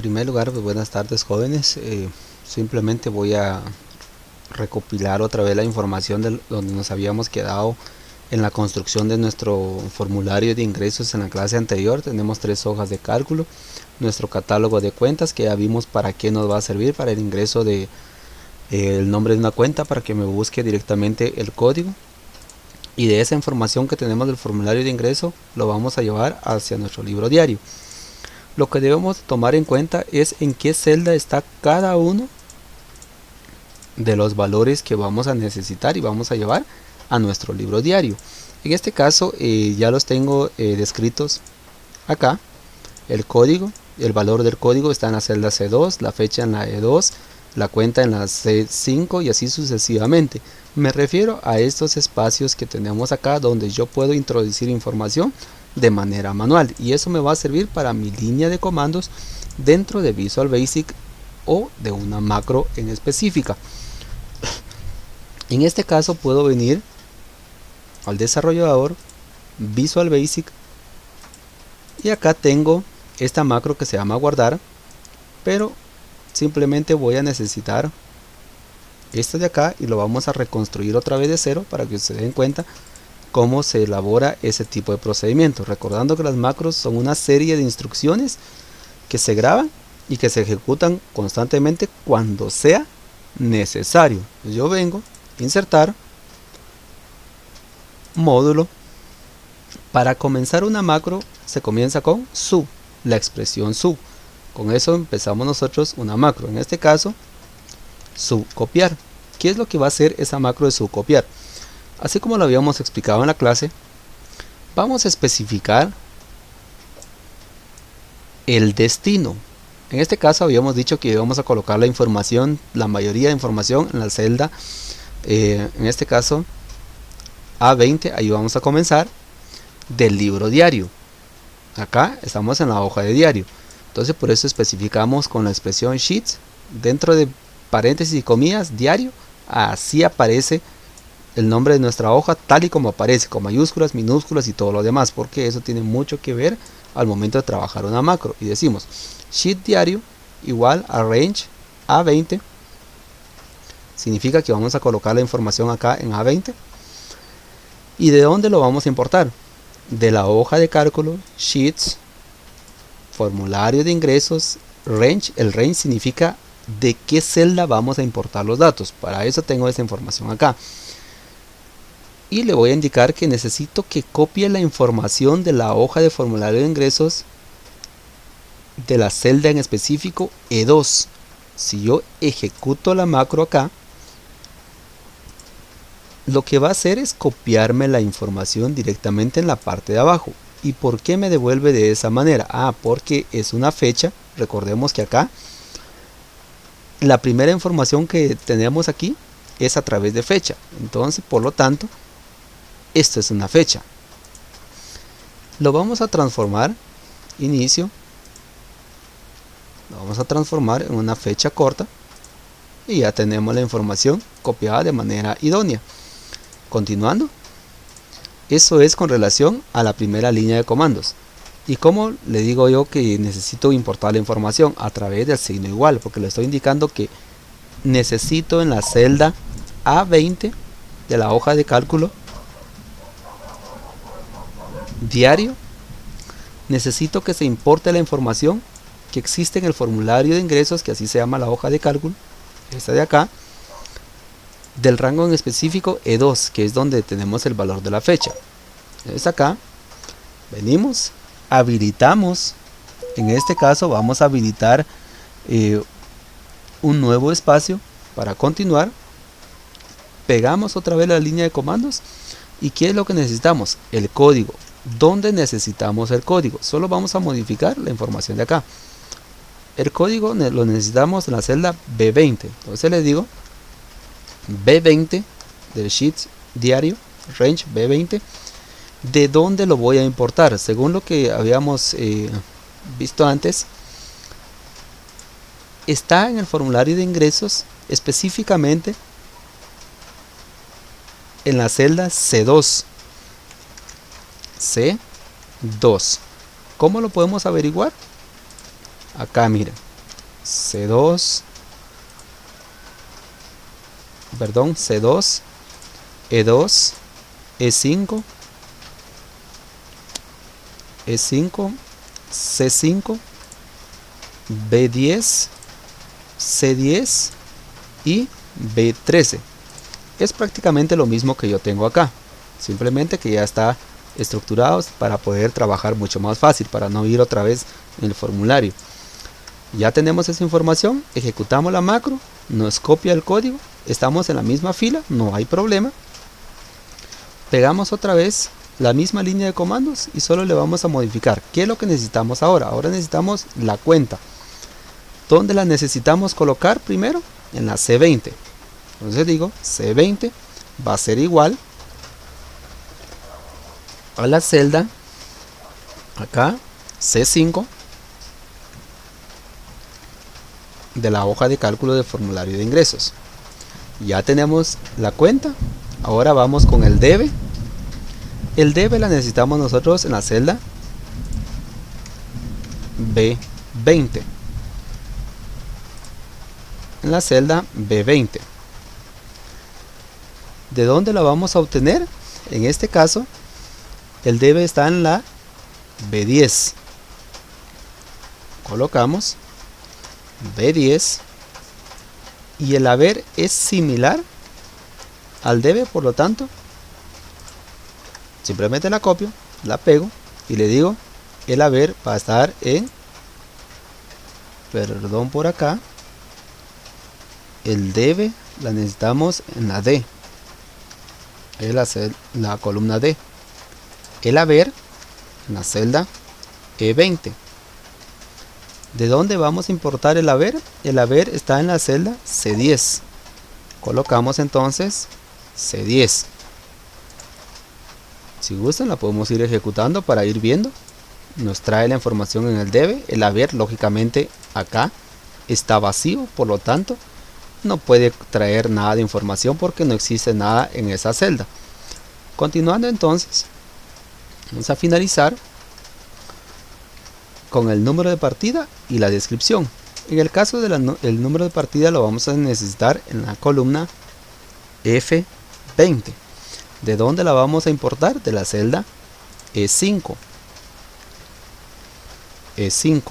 En primer lugar, pues, buenas tardes jóvenes. Simplemente voy a recopilar otra vez la información de donde nos habíamos quedado en la construcción de nuestro formulario de ingresos en la clase anterior. Tenemos 3 hojas de cálculo, nuestro catálogo de cuentas que ya vimos para qué nos va a servir, para el ingreso de el nombre de una cuenta, para que me busque directamente el código, y de esa información que tenemos del formulario de ingreso lo vamos a llevar hacia nuestro libro diario. Lo que debemos tomar en cuenta es en qué celda está cada uno de los valores que vamos a necesitar y vamos a llevar a nuestro libro diario. En este caso ya los tengo descritos acá. El código, el valor del código está en la celda C2, la fecha en la E2, la cuenta en la C5 y así sucesivamente. Me refiero a estos espacios que tenemos acá donde yo puedo introducir información de manera manual, y eso me va a servir para mi línea de comandos dentro de Visual Basic o de una macro en específica. En este caso puedo venir al desarrollador, Visual Basic, y acá tengo esta macro que se llama guardar, pero simplemente voy a necesitar esto de acá y lo vamos a reconstruir otra vez de cero para que se den cuenta cómo se elabora ese tipo de procedimiento, recordando que las macros son una serie de instrucciones que se graban y que se ejecutan constantemente cuando sea necesario. Yo vengo, insertar, módulo. Para comenzar una macro se comienza con sub, la expresión sub. Con eso empezamos nosotros una macro, en este caso subcopiar. ¿Qué es lo que va a hacer esa macro de subcopiar? Así como lo habíamos explicado en la clase, vamos a especificar el destino. En este caso habíamos dicho que íbamos a colocar la información, la mayoría de información en la celda, en este caso A20, ahí vamos a comenzar, del libro diario. Acá estamos en la hoja de diario, entonces por eso especificamos con la expresión sheets, dentro de paréntesis y comillas, diario, así aparece el nombre de nuestra hoja tal y como aparece, con mayúsculas, minúsculas y todo lo demás, porque eso tiene mucho que ver al momento de trabajar una macro. Y decimos sheet diario igual a range A20, significa que vamos a colocar la información acá en A20. ¿Y de dónde lo vamos a importar? De la hoja de cálculo, sheets, formulario de ingresos, range. El range significa de qué celda vamos a importar los datos. Para eso tengo esa información acá. Y le voy a indicar que necesito que copie la información de la hoja de formulario de ingresos de la celda en específico E2. Si yo ejecuto la macro acá, lo que va a hacer es copiarme la información directamente en la parte de abajo. ¿Y por qué me devuelve de esa manera? Porque es una fecha. Recordemos que acá la primera información que tenemos aquí es a través de fecha. Entonces, por lo tanto, esto es una fecha. Lo vamos a transformar, inicio, lo vamos a transformar en una fecha corta y ya tenemos la información copiada de manera idónea. Continuando, eso es con relación a la primera línea de comandos. ¿Y cómo le digo yo que necesito importar la información? A través del signo igual, porque le estoy indicando que necesito en la celda A20 de la hoja de cálculo diario, necesito que se importe la información que existe en el formulario de ingresos, que así se llama la hoja de cálculo, esta de acá, del rango en específico E2, que es donde tenemos el valor de la fecha. Entonces acá venimos, habilitamos, en este caso vamos a habilitar un nuevo espacio para continuar, pegamos otra vez la línea de comandos. ¿Y qué es lo que necesitamos? El código. ¿Dónde necesitamos el código? Solo vamos a modificar la información de acá. El código lo necesitamos en la celda B20. Entonces le digo B20 del sheet diario, range B20. ¿De dónde lo voy a importar? Según lo que habíamos visto antes, está en el formulario de ingresos, específicamente en la celda C2. C2. ¿Cómo lo podemos averiguar? Acá miren, C2, perdón, C2, E2, E5, E5, C5, B10, C10 y B13. Es prácticamente lo mismo que yo tengo acá, simplemente que ya está estructurado para poder trabajar mucho más fácil, para no ir otra vez en el formulario. Ya tenemos esa información, ejecutamos la macro, nos copia el código, estamos en la misma fila, no hay problema. Pegamos otra vez la misma línea de comandos y solo le vamos a modificar. ¿Qué es lo que necesitamos ahora? Ahora necesitamos la cuenta. ¿Dónde la necesitamos colocar primero? En la C20. Entonces digo, C20 va a ser igual a la celda, acá, C5, de la hoja de cálculo del formulario de ingresos. Ya tenemos la cuenta. Ahora vamos con el debe. El debe la necesitamos nosotros en la celda B20. En la celda B20. ¿De dónde la vamos a obtener? En este caso, el debe está en la B10. Colocamos B10 y el haber es similar al debe, por lo tanto simplemente la copio, la pego y le digo el haber va a estar en, perdón por acá, el debe la necesitamos en la D, la columna D, el haber en la celda E20. ¿De dónde vamos a importar el haber? El haber está en la celda C10. Colocamos entonces C10. Si gustan la podemos ir ejecutando para ir viendo. Nos trae la información en el debe. El haber lógicamente acá está vacío, por lo tanto no puede traer nada de información porque no existe nada en esa celda. Continuando entonces, vamos a finalizar con el número de partida y la descripción. En el caso del número de partida lo vamos a necesitar en la columna F20. ¿De dónde la vamos a importar? De la celda E5. E5.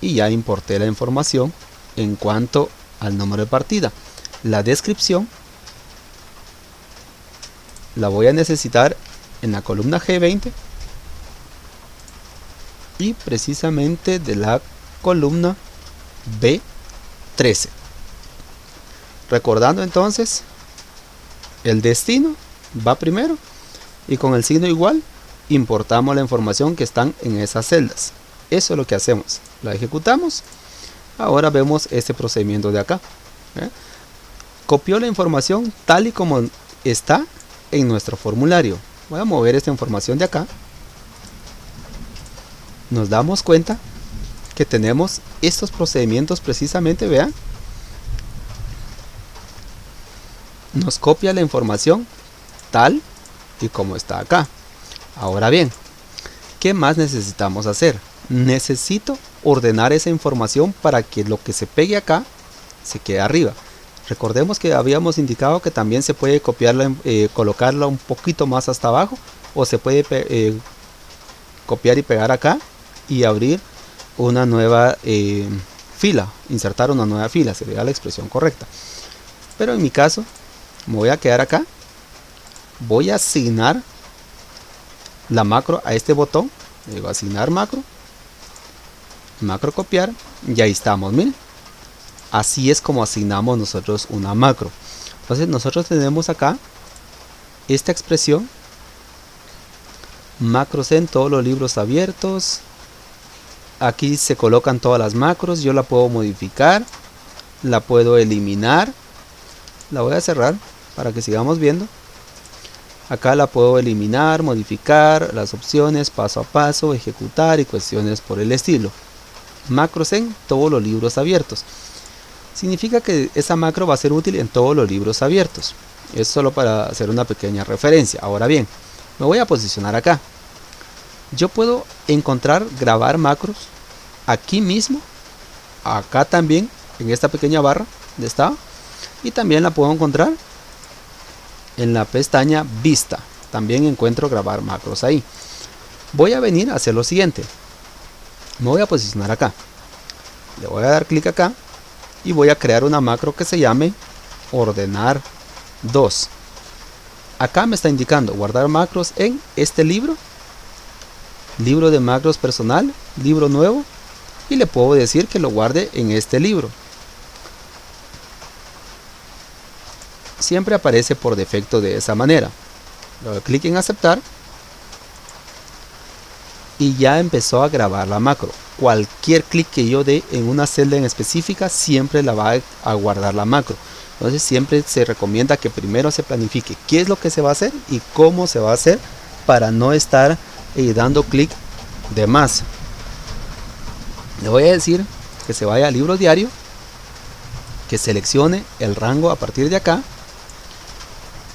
Y ya importé la información en cuanto al número de partida. La descripción la voy a necesitar en la columna G20 y precisamente de la columna B13. Recordando entonces, el destino va primero y con el signo igual importamos la información que están en esas celdas. Eso es lo que hacemos, la ejecutamos. Ahora vemos este procedimiento de acá. Copió la información tal y como está en nuestro formulario. Voy a mover esta información de acá. Nos damos cuenta que tenemos estos procedimientos precisamente, vean. Nos copia la información tal y como está acá. Ahora bien, ¿qué más necesitamos hacer? Necesito ordenar esa información para que lo que se pegue acá se quede arriba. Recordemos que habíamos indicado que también se puede copiarla, colocarla un poquito más hasta abajo, o se puede copiar y pegar acá y abrir una nueva fila, insertar una nueva fila, sería la expresión correcta. Pero en mi caso me voy a quedar acá, voy a asignar la macro a este botón, le digo asignar macro, macro copiar, y ahí estamos, miren. Así es como asignamos nosotros una macro. Entonces nosotros tenemos acá esta expresión, macros en todos los libros abiertos. Aquí se colocan todas las macros, yo la puedo modificar, la puedo eliminar, la voy a cerrar para que sigamos viendo. Acá la puedo eliminar, modificar, las opciones, paso a paso, ejecutar y cuestiones por el estilo. Macros en todos los libros abiertos. Significa que esa macro va a ser útil en todos los libros abiertos. Es solo para hacer una pequeña referencia. Ahora bien, me voy a posicionar acá. Yo puedo encontrar, grabar macros aquí mismo acá también, en esta pequeña barra de estado, y también la puedo encontrar en la pestaña vista. También encuentro grabar macros ahí. Voy a venir a hacer lo siguiente. Me voy a posicionar acá, le voy a dar clic acá y voy a crear una macro que se llame ordenar 2. Acá me está indicando guardar macros en este libro de macros personal, libro nuevo, y le puedo decir que lo guarde en este libro. Siempre aparece por defecto de esa manera. Le doy clic en aceptar y ya empezó a grabar la macro. Cualquier clic que yo dé en una celda en específica siempre la va a guardar la macro. Entonces siempre se recomienda que primero se planifique qué es lo que se va a hacer y cómo se va a hacer, para no estar dando clic de más. Le voy a decir que se vaya al libro diario, que seleccione el rango a partir de acá,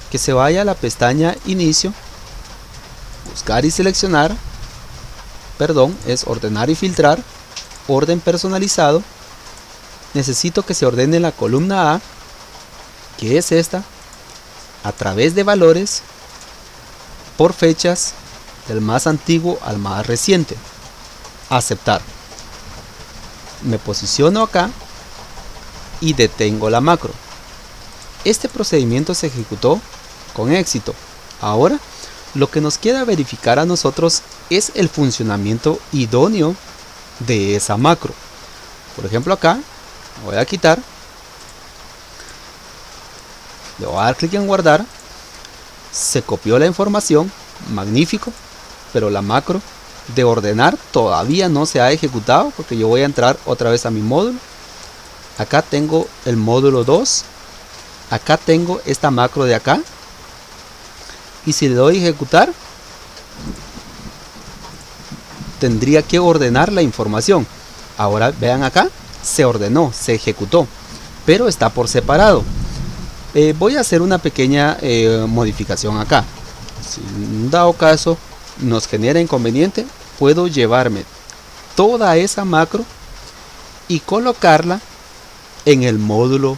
que se vaya a la pestaña inicio, buscar y seleccionar, es ordenar y filtrar, orden personalizado. Necesito que se ordene la columna A, que es esta, a través de valores, por fechas, del más antiguo al más reciente. Aceptar. Me posiciono acá y detengo la macro. Este procedimiento se ejecutó con éxito. Ahora lo que nos queda verificar a nosotros es el funcionamiento idóneo de esa macro. Por ejemplo, acá voy a quitar, le voy a dar clic en guardar, se copió la información, magnífico, pero la macro de ordenar todavía no se ha ejecutado, porque yo voy a entrar otra vez a mi módulo. Acá tengo el módulo 2, acá tengo esta macro de acá, y si le doy a ejecutar tendría que ordenar la información. Ahora vean acá, se ordenó, se ejecutó, pero está por separado. Voy a hacer una pequeña modificación acá. Si en dado caso nos genera inconveniente, puedo llevarme toda esa macro y colocarla en el módulo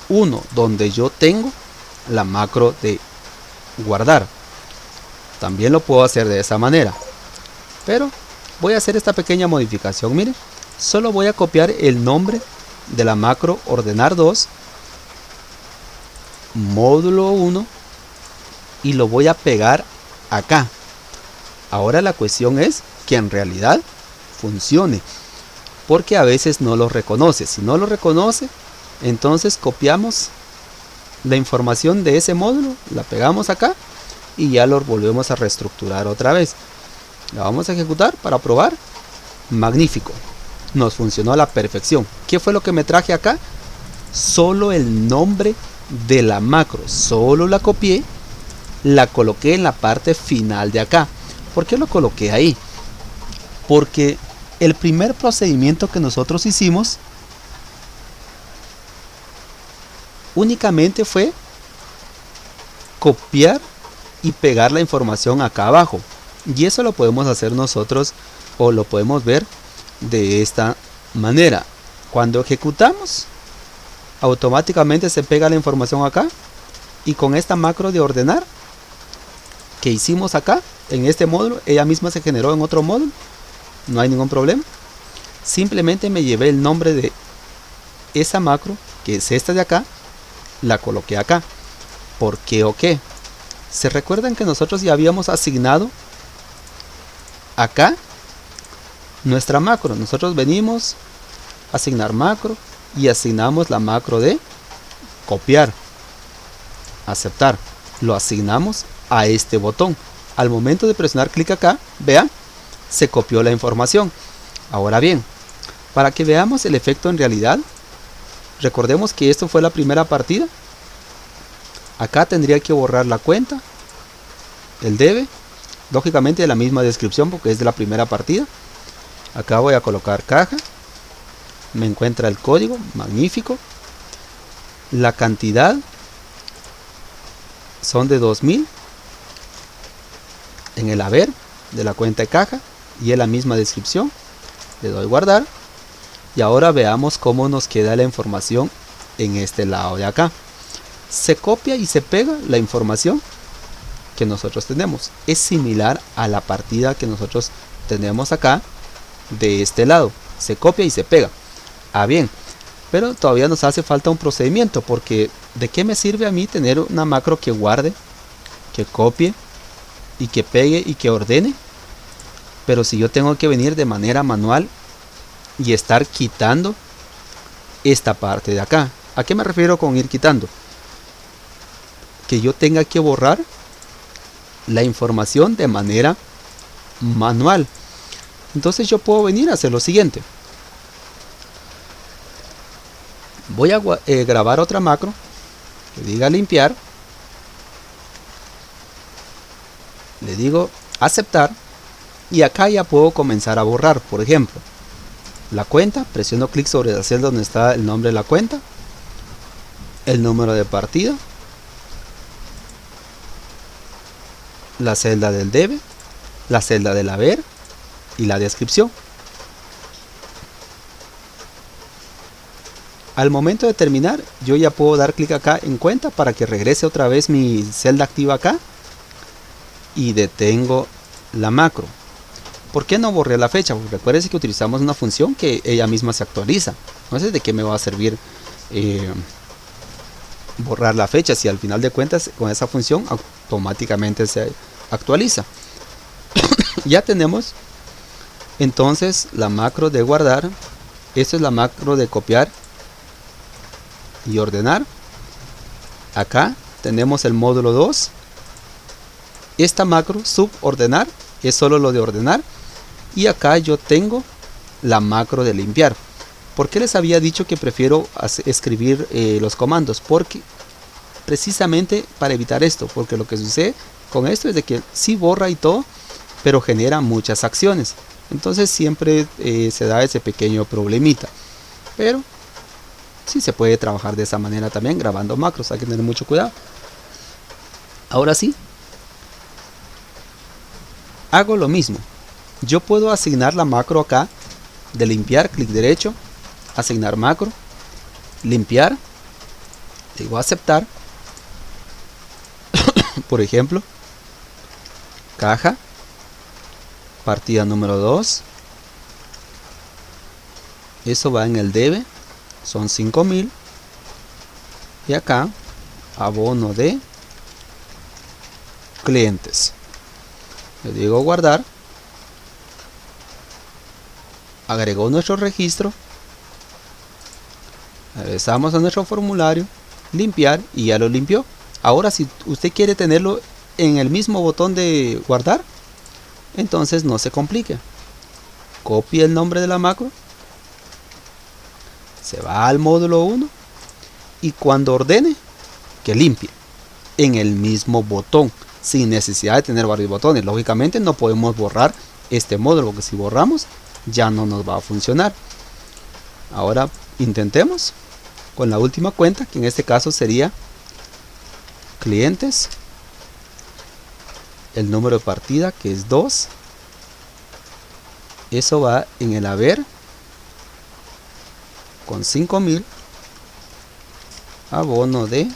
1, donde yo tengo la macro de guardar. También lo puedo hacer de esa manera, pero voy a hacer esta pequeña modificación. Miren, solo voy a copiar el nombre de la macro ordenar 2, módulo 1, y lo voy a pegar acá. Ahora la cuestión es que en realidad funcione, porque a veces no lo reconoce. Si no lo reconoce, entonces copiamos la información de ese módulo, la pegamos acá y ya lo volvemos a reestructurar otra vez. La vamos a ejecutar para probar. Magnífico, nos funcionó a la perfección. ¿Qué fue lo que me traje acá? Solo el nombre de la macro, solo la copié, la coloqué en la parte final de acá. ¿Por qué lo coloqué ahí? Porque el primer procedimiento que nosotros hicimos únicamente fue copiar y pegar la información acá abajo, y eso lo podemos hacer nosotros, o lo podemos ver de esta manera. Cuando ejecutamos, automáticamente se pega la información acá, y con esta macro de ordenar que hicimos acá en este módulo, ella misma se generó en otro módulo, no hay ningún problema. Simplemente me llevé el nombre de esa macro, que es esta de acá, la coloqué acá. ¿Por qué o qué? ¿Se recuerdan que nosotros ya habíamos asignado acá nuestra macro? Nosotros venimos a asignar macro y asignamos la macro de copiar, aceptar. Lo asignamos a este botón. Al momento de presionar clic acá, vean, se copió la información. Ahora bien, para que veamos el efecto en realidad, recordemos que esto fue la primera partida. Acá tendría que borrar la cuenta, el debe, lógicamente de la misma descripción porque es de la primera partida. Acá voy a colocar caja, me encuentra el código, magnífico. La cantidad son de 2000 en el haber de la cuenta de caja y en la misma descripción. Le doy guardar Y ahora veamos cómo nos queda la información en este lado de acá. Se copia y se pega la información que nosotros tenemos. Es similar a la partida que nosotros tenemos acá de este lado. Se copia y se pega. Ah, bien. Pero todavía nos hace falta un procedimiento, porque ¿de qué me sirve a mí tener una macro que guarde, que copie y que pegue y que ordene? Pero si yo tengo que venir de manera manual y estar quitando esta parte de acá. ¿A qué me refiero con ir quitando? Que yo tenga que borrar la información de manera manual. Entonces yo puedo venir a hacer lo siguiente. Voy a grabar otra macro que diga limpiar. Le digo aceptar. Y acá ya puedo comenzar a borrar. Por ejemplo, la cuenta. Presiono clic sobre la celda donde está el nombre de la cuenta. El número de partida. La celda del debe. La celda del haber. Y la descripción. Al momento de terminar, yo ya puedo dar clic acá en cuenta para que regrese otra vez mi celda activa acá. Y detengo la macro. ¿Por qué no borré la fecha? Porque recuerden que utilizamos una función que ella misma se actualiza. Entonces, ¿de qué me va a servir borrar la fecha si al final de cuentas con esa función automáticamente se actualiza? Ya tenemos entonces la macro de guardar. Esta es la macro de copiar y ordenar. Acá tenemos el módulo 2. Esta macro subordenar es solo lo de ordenar. Y acá yo tengo la macro de limpiar. ¿Por qué les había dicho que prefiero escribir los comandos? Porque precisamente para evitar esto. Porque lo que sucede con esto es de que sí borra y todo, pero genera muchas acciones. Entonces siempre se da ese pequeño problemita. Pero sí se puede trabajar de esa manera también grabando macros. Hay que tener mucho cuidado. Ahora sí, hago lo mismo. Yo puedo asignar la macro acá de limpiar, clic derecho, asignar macro, limpiar, digo aceptar. Por ejemplo, caja, partida número 2. Eso va en el debe, son 5.000. Y acá, abono de clientes. Le digo guardar. Agregó nuestro registro. Regresamos a nuestro formulario, limpiar, y ya lo limpió. Ahora si usted quiere tenerlo en el mismo botón de guardar, entonces no se complique. Copia el nombre de la macro, se va al módulo 1 y cuando ordene, que limpie en el mismo botón, sin necesidad de tener varios botones. Lógicamente no podemos borrar este módulo, porque si borramos ya no nos va a funcionar. Ahora intentemos con la última cuenta, que en este caso sería clientes, el número de partida que es 2. Eso va en el haber con 5.000, abono de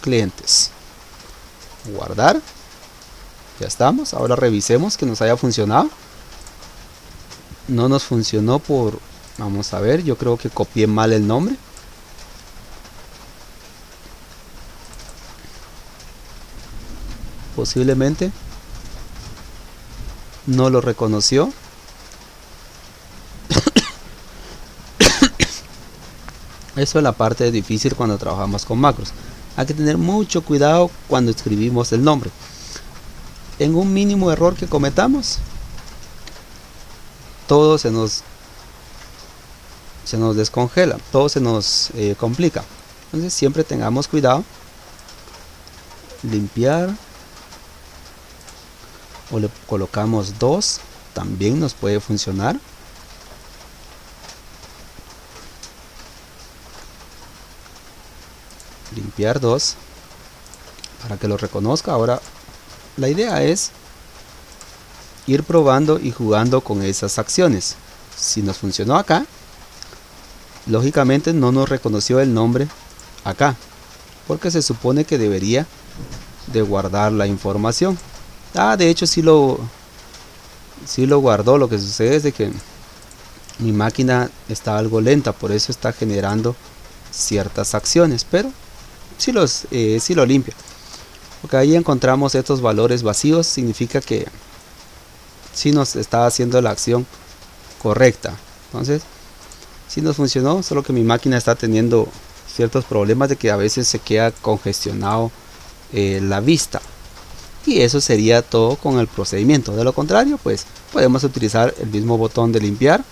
clientes, guardar. Ya estamos. Ahora revisemos que nos haya funcionado. No nos funcionó por, vamos a ver, yo creo que copié mal el nombre. Posiblemente no lo reconoció. Eso es la parte difícil cuando trabajamos con macros. Hay que tener mucho cuidado cuando escribimos el nombre. En un mínimo error que cometamos, todo se nos descongela, todo se nos complica. Entonces siempre tengamos cuidado. Limpiar, o le colocamos 2, también nos puede funcionar. Limpiar 2 para que lo reconozca. Ahora la idea es ir probando y jugando con esas acciones. Si nos funcionó acá, lógicamente no nos reconoció el nombre acá, porque se supone que debería de guardar la información. De hecho sí lo guardó. Lo que sucede es de que mi máquina está algo lenta, por eso está generando ciertas acciones, pero sí lo limpia. Porque ahí encontramos estos valores vacíos, significa que sí nos está haciendo la acción correcta. Entonces sí nos funcionó, solo que mi máquina está teniendo ciertos problemas de que a veces se queda congestionado la vista. Y eso sería todo con el procedimiento. De lo contrario, pues podemos utilizar el mismo botón de limpiar